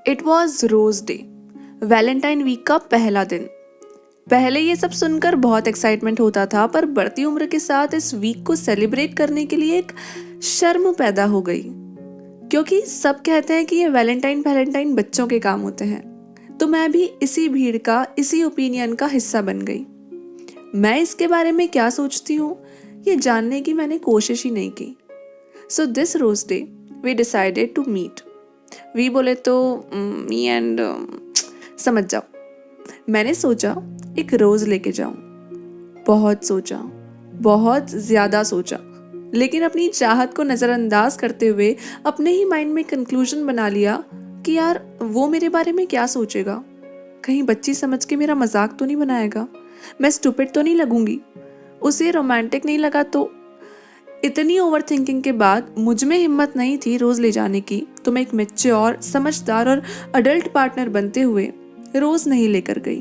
It was rose day, Valentine week का पहला दिन। पहले ये सब सुनकर बहुत एक्साइटमेंट होता था, पर बढ़ती उम्र के साथ इस वीक को सेलिब्रेट करने के लिए एक शर्म पैदा हो गई, क्योंकि सब कहते हैं कि ये वैलेंटाइन बच्चों के काम होते हैं। तो मैं भी इसी भीड़ का, इसी ओपिनियन का हिस्सा बन गई। मैं इसके बारे में क्या सोचती हूँ ये जानने की मैंने कोशिश ही नहीं की। So this rose day we decided to meet. We बोले तो मी एंड समझ जाओ। मैंने सोचा एक रोज लेके जाऊं। बहुत सोचा, बहुत ज्यादा सोचा, लेकिन अपनी चाहत को नजरअंदाज करते हुए अपने ही माइंड में कंक्लूजन बना लिया कि यार वो मेरे बारे में क्या सोचेगा, कहीं बच्ची समझ के मेरा मजाक तो नहीं बनाएगा, मैं स्टूपिड तो नहीं लगूंगी, उसे रोमांटिक नहीं लगा तो। इतनी ओवर थिंकिंग के बाद मुझ में हिम्मत नहीं थी रोज ले जाने की, तो मैं एक मैच्योर, समझदार और अडल्ट पार्टनर बनते हुए रोज नहीं लेकर गई।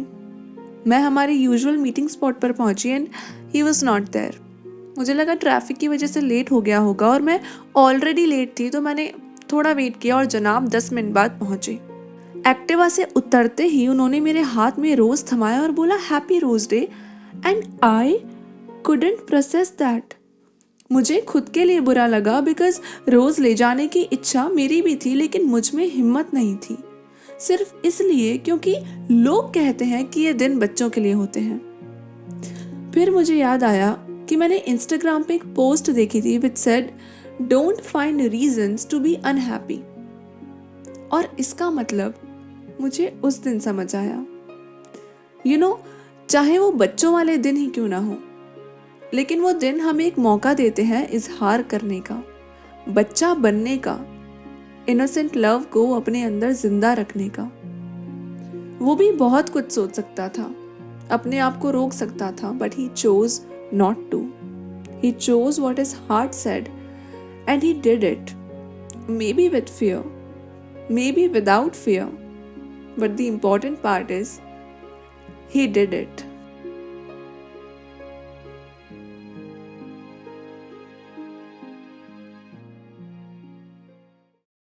मैं हमारे यूजुअल मीटिंग स्पॉट पर पहुंची and he was not there. मुझे लगा ट्रैफिक की वजह से लेट हो गया होगा और मैं ऑलरेडी लेट थी, तो मैंने थोड़ा वेट किया और जनाब 10 मिनट बाद पहुंचे। एक्टिवा से उतरते ही उन्होंने मेरे हाथ में रोज थमाया और बोला happy rose day, and I couldn't process that. मुझे खुद के लिए बुरा लगा, बिकॉज रोज ले जाने की इच्छा मेरी भी थी, लेकिन मुझ में हिम्मत नहीं थी, सिर्फ इसलिए क्योंकि लोग कहते हैं कि ये दिन बच्चों के लिए होते हैं। फिर मुझे याद आया कि मैंने इंस्टाग्राम पे एक पोस्ट देखी थी which said don't find reasons to be unhappy, और इसका मतलब मुझे उस दिन समझ आया। यू नो, चाहे वो बच्चों वाले दिन ही क्यों ना हो, लेकिन वो दिन हमें एक मौका देते हैं इजहार करने का, बच्चा बनने का, इनोसेंट लव को अपने अंदर जिंदा रखने का। वो भी बहुत कुछ सोच सकता था, अपने आप को रोक सकता था, but he chose not to. He chose what his heart said and he did it, maybe with fear, maybe without fear, but the important part is he did it.